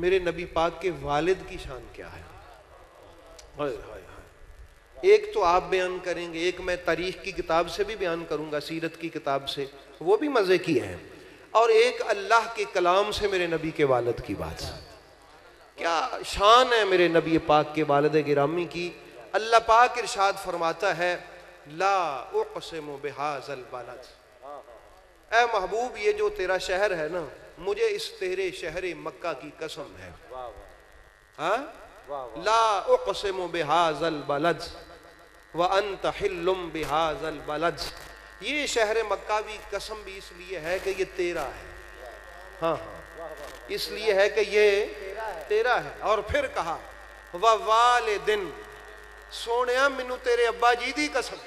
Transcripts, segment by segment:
मेरे नबी पाक के वालिद की शान क्या है। हाय हाय हाय। एक तो आप बयान करेंगे, एक मैं तारीख की किताब से भी बयान करूंगा, सीरत की किताब से, वो भी मजे की है, और एक अल्लाह के कलाम से मेरे नबी के वालिद की बात। क्या शान है मेरे नबी पाक के वालिद गिरामी की। अल्लाह पाक इरशाद फरमाता है, ला उक़सिमु बिहाज़ल बलद, ऐ महबूब ये जो तेरा शहर है ना, मुझे इस तेरे शहर मक्का की कसम है। हाँ, ला उक़सिमु बिहाज़ल बलद व अंत हिल्लुम बिहाज़ल बलद। ये शहर मक्का भी कसम भी इसलिए है कि ये तेरा है। हाँ हाँ, इसलिए है कि ये तेरा है। और फिर कहा व वालिदिन, सोनिया मैनू तेरे अब्बा जी दी कसम।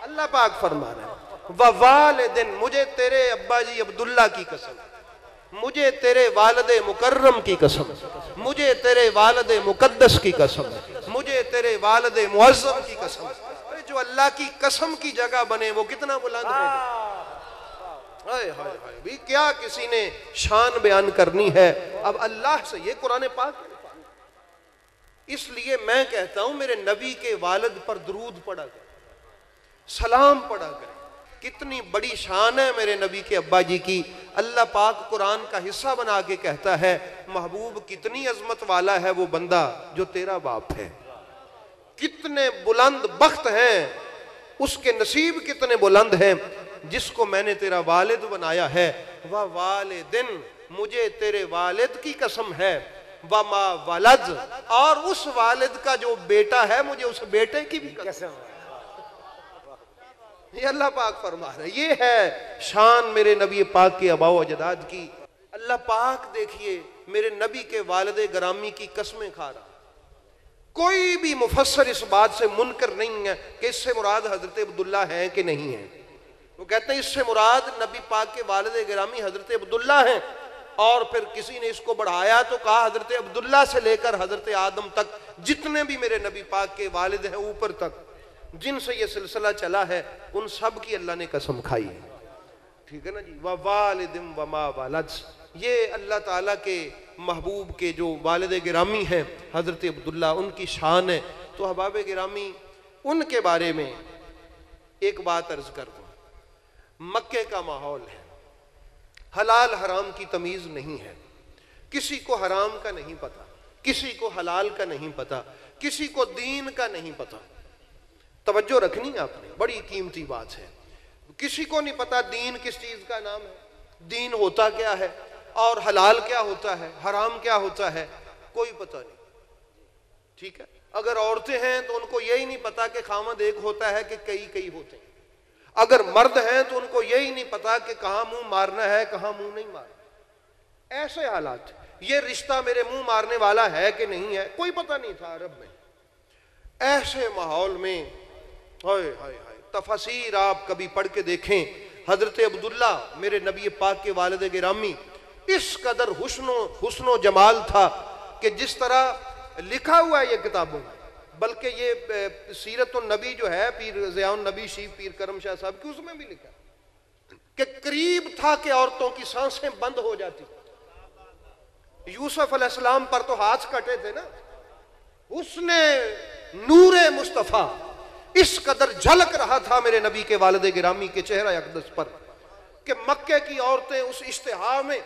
अल्लाह पाक फरमा रहा है, व वालिदिन, मुझे तेरे अब्बा जी अब्दुल्ला की कसम, मुझे तेरे वालिदे मुकर्रम की कसम, मुझे तेरे वालिदे मुकद्दस की कसम, मुझे तेरे वालिदे मुअज़्ज़म की कसम। अरे जो अल्लाह की कसम की जगह बने वो कितना बुलंद होगा। हाय हाय हाय भी, क्या किसी ने शान बयान करनी है अब अल्लाह से, ये कुरान पाक है। इसलिए मैं कहता हूं मेरे नबी के वालिद पर दरूद पढ़ा करें, सलाम पढ़ा करें। कितनी बड़ी शान है मेरे नबी के अब्बा जी की। अल्लाह पाक कुरान का हिस्सा बना के कहता है, महबूब कितनी अजमत वाला है वो बंदा जो तेरा बाप है। कितने बुलंद बख्त हैं, उसके नसीब कितने बुलंद हैं जिसको मैंने तेरा वालिद बनाया है। वह वालिदिन, मुझे तेरे वालिद की कसम है, व मा वलद, और उस वालिद का जो बेटा है मुझे उस बेटे की भी कसम है। ये अल्लाह पाक फरमा रहा है। ये है शान मेरे नबी पाक के आबा व अजदाद की। अल्लाह पाक देखिए मेरे नबी के वालिद ग्रामी की कसमें खा रहा। कोई भी मुफस्सर इस बात से मुनकर नहीं है कि इससे मुराद हजरत अब्दुल्ला है कि नहीं है। वो कहते हैं इससे मुराद नबी पाक के वालिद गिरामी हजरत अब्दुल्ला हैं, और फिर किसी ने इसको बढ़ाया तो कहा हजरत अब्दुल्ला से लेकर हजरत आदम तक जितने भी मेरे नबी पाक के वालिद हैं ऊपर तक, जिनसे ये सिलसिला चला है, उन सब की अल्लाह ने कसम खाई। ठीक है ना जी। व वालिदिम व मा वलद, ये अल्लाह ताला के महबूब के जो वालिद गिरामी हैं हजरत अब्दुल्ला, उनकी शान है। तो अहबाब गिरामी, उनके बारे में एक बात अर्ज कर दूं। मक्के का माहौल है, हलाल हराम की तमीज नहीं है, किसी को हराम का नहीं पता, किसी को हलाल का नहीं पता, किसी को दीन का नहीं पता। तवज्जो रखनी है आपने, बड़ी कीमती बात है। किसी को नहीं पता दीन किस चीज का नाम है, दीन होता क्या है, और हलाल क्या होता है, हराम क्या होता है, कोई पता नहीं। ठीक है, अगर औरतें हैं तो उनको यही नहीं पता कि खामद एक होता है कि कई कई होते हैं। अगर मर्द हैं तो उनको यही नहीं पता कि कहां मुंह मारना है कहां मुंह नहीं मारना। ऐसे हालात, ये रिश्ता मेरे मुंह मारने वाला है कि नहीं है, कोई पता नहीं था अरब में। ऐसे माहौल में हाय हाय हाय, तफसीर आप कभी पढ़ के देखें। हजरत अब्दुल्ला मेरे नबी पाक के वालिद गिरामी, इस कदर हुस्नो जमाल था कि जिस तरह लिखा हुआ है ये किताबों में, बल्कि ये सीरत नबी जो है पीर ज़ियाउन नबी शीफ पीर करम शाह साहब की, उसमें भी लिखा कि करीब था कि औरतों की सांसें बंद हो जाती। यूसुफ अलैहिस्सलाम पर तो हाथ कटे थे ना, उसने नूरे मुस्तफा इस कदर झलक रहा था मेरे नबी के वालिद गिरामी के चेहरा अक़दस पर कि मक्के की औरतें उस इश्तिहा में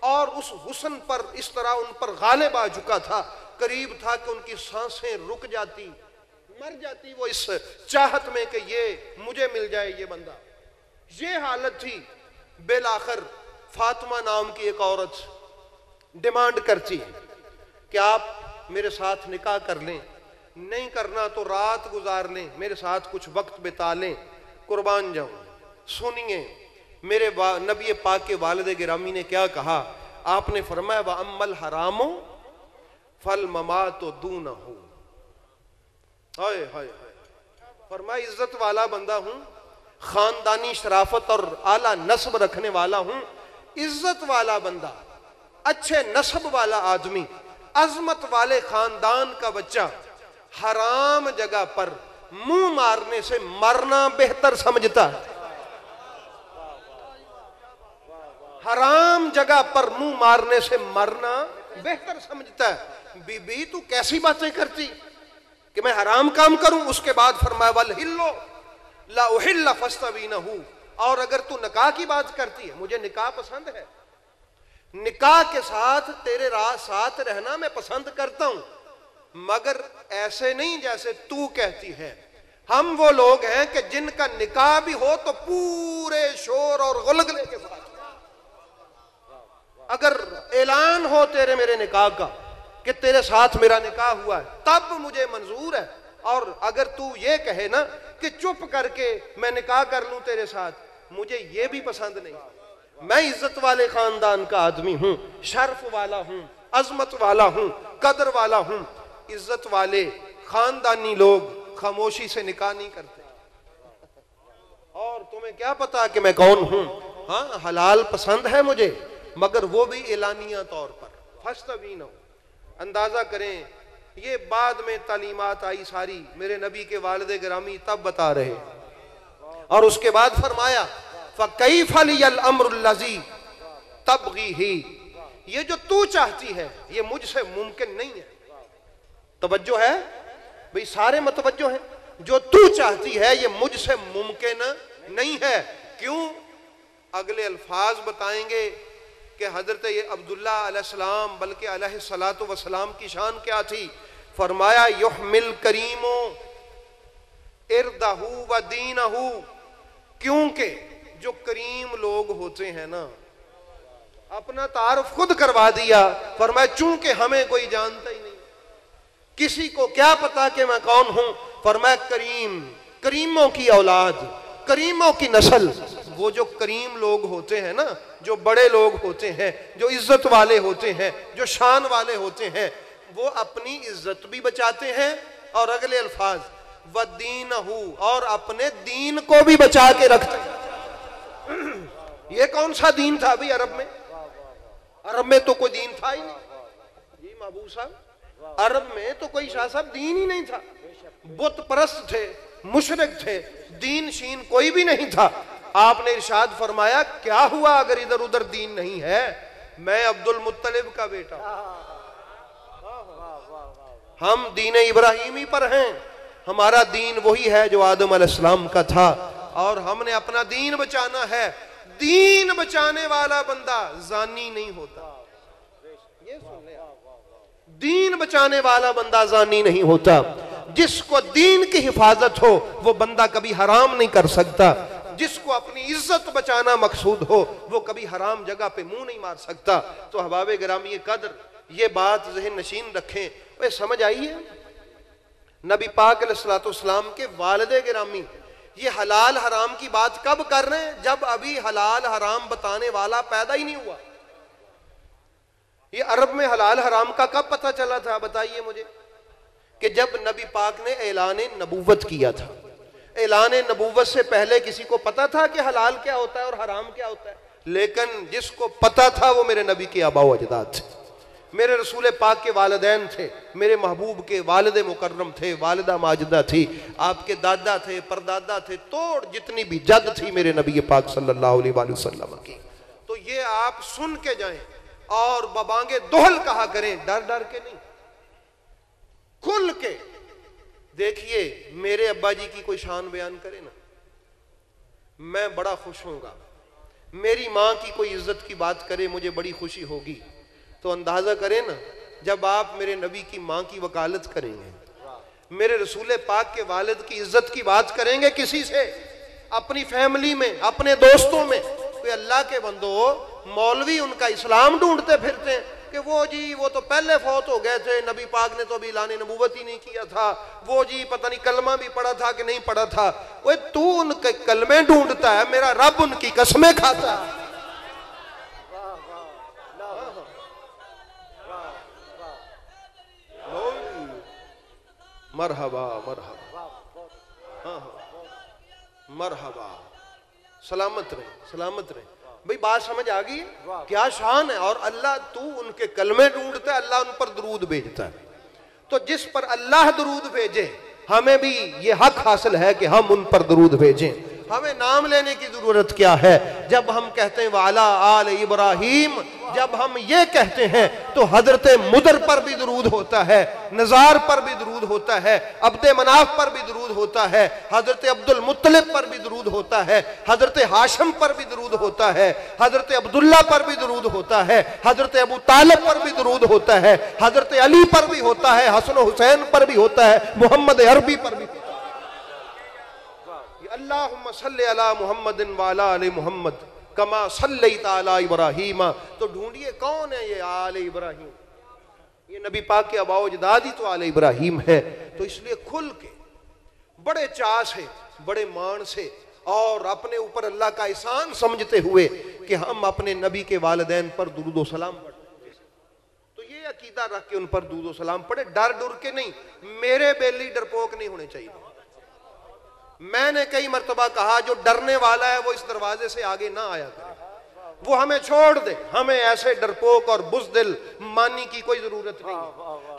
और उस हुस्न पर इस तरह उन पर गालिब आ चुका था, करीब था कि उनकी सांसें रुक जाती, मर जाती, वो इस चाहत में कि ये मुझे मिल जाए ये बंदा। ये हालत थी। बेलाखिर फातिमा नाम की एक औरत डिमांड करती है कि आप मेरे साथ निकाह कर लें, नहीं करना तो रात गुजार लें, मेरे साथ कुछ वक्त बिता लें, कुर्बान जाऊं। सुनिए मेरे नबी पाक के वालिद गिरामी ने क्या कहा। आपने फरमाया व अम्मल हरामो फल ममा तो दून हो। हाय हाय हाय, फरमाया इज्जत वाला बंदा हूं, खानदानी शराफत और आला नस्ब रखने वाला हूं, इज्जत वाला बंदा, अच्छे नस्ब वाला आदमी, अजमत वाले खानदान का बच्चा हराम जगह पर मुंह मारने से मरना बेहतर समझता है। हराम जगह पर मुंह मारने से मरना बेहतर समझता है। बीबी तू कैसी बातें करती कि मैं हराम काम करूं? उसके बाद फरमाया वल हिल्लो ला उहिल्ला फस्तवीनहु, और अगर तू निकाह की बात करती है, मुझे निकाह पसंद है, निकाह के साथ तेरे साथ रहना मैं पसंद करता हूं, मगर ऐसे नहीं जैसे तू कहती है। हम वो लोग हैं कि जिनका निकाह भी हो तो पूरे शोर और गुलगले के साथ। अगर ऐलान हो तेरे मेरे निकाह का कि तेरे साथ मेरा निकाह हुआ है, तब मुझे मंजूर है। और अगर तू ये कहे ना कि चुप करके मैं निकाह कर लूं तेरे साथ, मुझे ये भी पसंद नहीं। मैं इज्जत वाले खानदान का आदमी हूं, शर्फ वाला हूं, अजमत वाला हूं, कदर वाला हूं। इज्जत वाले खानदानी लोग खामोशी से निकाह नहीं करते। और तुम्हें क्या पता कि मैं कौन हूं? हाँ, हलाल पसंद है मुझे, मगर वो भी एलानिया तौर पर। फस्तवीन हो, अंदाजा करें, ये बाद में तालीमात आई सारी, मेरे नबी के वालिद गिरामी तब बता रहे। और उसके बाद फरमाया फकैफलियल अम्रुल्लज़ी तबग़ीही, ये जो तू चाहती है ये मुझसे मुमकिन नहीं है। तवज्जो है भाई, सारे मतवज्जो हैं। जो तू चाहती है ये मुझसे मुमकिन नहीं है। क्यों? अगले अल्फाज बताएंगे कि हजरत अब्दुल्ला अलैहिस्सलाम बल्कि अलैहिस्सलातु वस्सलाम की शान क्या थी। फरमाया युहमिल करीमो इरदहू व दीनहू, क्योंकि जो करीम लोग होते हैं ना, अपना तारुफ खुद करवा दिया। फरमाया चूंकि हमें कोई जानता ही नहीं, किसी को क्या पता कि मैं कौन हूं। फरमाया करीम, करीमों की औलाद, करीमों की नस्ल। वो जो करीम लोग होते हैं ना, जो बड़े लोग होते हैं, जो इज्जत वाले होते हैं, जो शान वाले होते हैं, वो अपनी इज्जत भी बचाते हैं। और अगले अल्फाज व दीनहू, और अपने दीन को भी बचा के रखते हैं। ये कौन सा दीन था अभी अरब में? अरब में तो कोई दीन था ही नहीं जी महबूब साहब। अरब में तो कोई शाह साहब दीन ही नहीं था। बुत परस्त थे, मुशरिक थे, दीन शीन कोई भी नहीं था। आपने इरशाद फरमाया क्या हुआ अगर इधर उधर दीन नहीं है? मैं अब्दुल मुत्तलिब का बेटा, हम दीन इब्राहिमी पर हैं। हमारा दीन वही है जो आदम अलैहिस्सलाम का था, और हमने अपना दीन बचाना है। दीन बचाने वाला बंदा जानी नहीं होता। ये सुन ले, दीन बचाने वाला बंदा जानी नहीं होता। जिसको दीन की हिफाजत हो वो बंदा कभी हराम नहीं कर सकता। जिसको अपनी इज्जत बचाना मकसूद हो वो कभी हराम जगह पे मुंह नहीं मार सकता। तो अहबाब गिरामी कदर, ये बात ज़हन नशीन रखें। वे समझ आई है, नबी पाक अलैहिस्सलाम के वालिद गिरामी ये हलाल हराम की बात कब कर रहे हैं? जब अभी हलाल हराम बताने वाला पैदा ही नहीं हुआ। ये अरब में हलाल हराम का कब पता चला था? बताइए मुझे। कि जब नबी पाक ने ऐलान नबूवत किया था। ऐलान नबूवत से पहले किसी को पता था कि हलाल क्या होता है और हराम क्या होता है? लेकिन जिसको पता था वो मेरे नबी के आबा व अजदाद थे, मेरे रसूल पाक के वालिदैन थे, मेरे महबूब के वालिद मुकर्रम थे, वालिदा माजिदा थी, आपके दादा थे, परदादा थे, तोड़ जितनी भी जद थी मेरे नबी पाक सल्लल्लाहु अलैहि वसल्लम की। तो ये आप सुन के जाएं और बबांगे दोहल कहा करें, डर डर के नहीं, खुल के। देखिए मेरे अब्बा जी की कोई शान बयान करे ना, मैं बड़ा खुश होऊंगा। मेरी माँ की कोई इज्जत की बात करे, मुझे बड़ी खुशी होगी। तो अंदाजा करें ना, जब आप मेरे नबी की माँ की वकालत करेंगे, मेरे रसूल पाक के वालिद की इज्जत की बात करेंगे किसी से, अपनी फैमिली में, अपने दोस्तों में, कोई अल्लाह के बंदो मौलवी उनका इस्लाम ढूंढते फिरते हैं कि वो जी वो तो पहले फौत हो गए थे, नबी पाक ने तो अभी ऐलान नबूवत ही नहीं किया था, वो जी पता नहीं कलमा भी पढ़ा था कि नहीं पढ़ा था। वो तू उनके कलमे ढूंढता है, मेरा रब उनकी कसमें खाता है। मरहबा मरहबा, हाँ हाँ मरहबा, सलामत रहे सलामत रहे। भाई बात समझ आ गई? क्या शान है। और अल्लाह तू उनके कलमे ढूंढता है, अल्लाह उन पर दरूद भेजता है। तो जिस पर अल्लाह दरूद भेजे, हमें भी ये हक हासिल है कि हम उन पर दरूद भेजें। हमें नाम लेने की जरूरत क्या है? जब हम कहते हैं वाला आल इब्राहिम, जब हम ये कहते हैं तो हजरत मुदर पर भी दरूद होता है, नजार पर भी दरूद होता है, अब्दे मनाफ पर भी दरूद होता है, हजरत अब्दुल मुत्तलिब पर भी दरूद होता है, हजरत हाशिम पर भी दरूद होता है, हजरत अब्दुल्ला पर भी दरूद होता है, हजरत अबू तालिब पर भी दरूद होता है, हजरत अली पर भी होता है, हसन हुसैन पर भी होता है, मोहम्मद अरबी पर भी होता है। अल्लाहुम्मा सल्ली अला मुहम्मदिन व अला आलि मुहम्मद कमा सल्लैता अला इब्राहीम। तो ढूंढिए कौन है ये आले इब्राहिम? ये नबी पाक के आबा अजदाद ही तो आले इब्राहिम है। तो इसलिए खुल के बड़े चाह से, बड़े मान से और अपने ऊपर अल्लाह का एहसान समझते हुए कि हम अपने नबी के वालिदैन पर दुरूद व सलाम पढ़ते, तो ये अकीदा रख के उन पर दुरूद व सलाम पढ़े, डर डर के नहीं। मेरे बेली डरपोक नहीं होने चाहिए। मैंने कई मर्तबा कहा जो डरने वाला है वो इस दरवाजे से आगे ना आया करे, वो हमें छोड़ दे। हमें ऐसे डरपोक और बुज़दिल मानी की कोई जरूरत नहीं।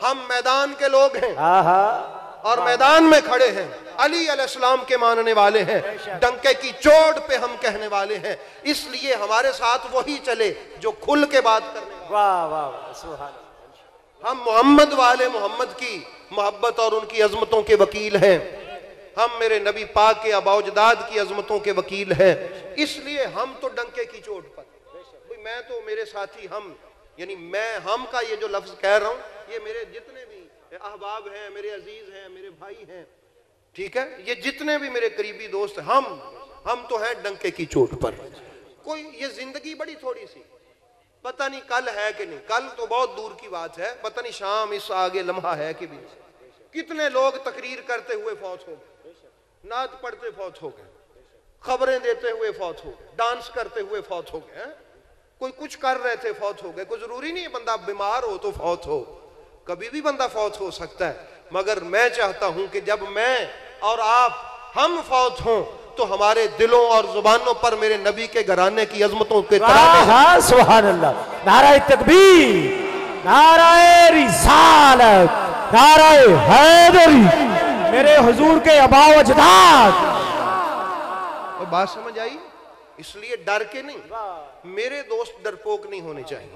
हम मैदान के लोग हैं और मैदान में खड़े हैं, अली अलैहिस्सलाम के मानने वाले हैं, डंके की चोट पे हम कहने वाले हैं। इसलिए हमारे साथ वही चले जो खुल के बात करने वाले। हम मोहम्मद वाले मोहम्मद की मोहब्बत और उनकी अजमतों के वकील हैं। हम मेरे नबी पाक के आबाउजदाद की अजमतों के वकील हैं। इसलिए हम तो डंके की चोट पर, मैं तो मेरे साथी हम, यानी मैं हम का ये जो लफ्ज कह रहा हूं, ये मेरे जितने भी अहबाब हैं, मेरे अजीज हैं, मेरे भाई हैं, ठीक है, ये जितने भी मेरे करीबी दोस्त, हम तो हैं डंके की चोट पर। कोई ये जिंदगी बड़ी थोड़ी सी, पता नहीं कल है कि नहीं, कल तो बहुत दूर की बात है, पता नहीं शाम इस आगे लम्हा है कि भी। कितने लोग तकरीर करते हुए फौत हो गए, नात पढ़ते फौत हो गए, खबरें देते हुए फौत हो गए, डांस करते हुए फौत हो गए, कोई कुछ कर रहे थे फौत हो गए। कोई जरूरी नहीं है बंदा बीमार हो तो फौत हो, कभी भी बंदा फौत हो सकता है। मगर मैं चाहता हूं कि जब मैं और आप हम फौत हों तो हमारे दिलों और जुबानों पर मेरे नबी के घराने की अजमतों के तराने। सुभान अल्लाह, नाराए तकबीर, नाराए रिसालत, नाराए हैदरी, मेरे हुजूर के आबाओ अजदाद। और बात समझ आई? इसलिए डर के नहीं, मेरे दोस्त डरपोक नहीं होने चाहिए।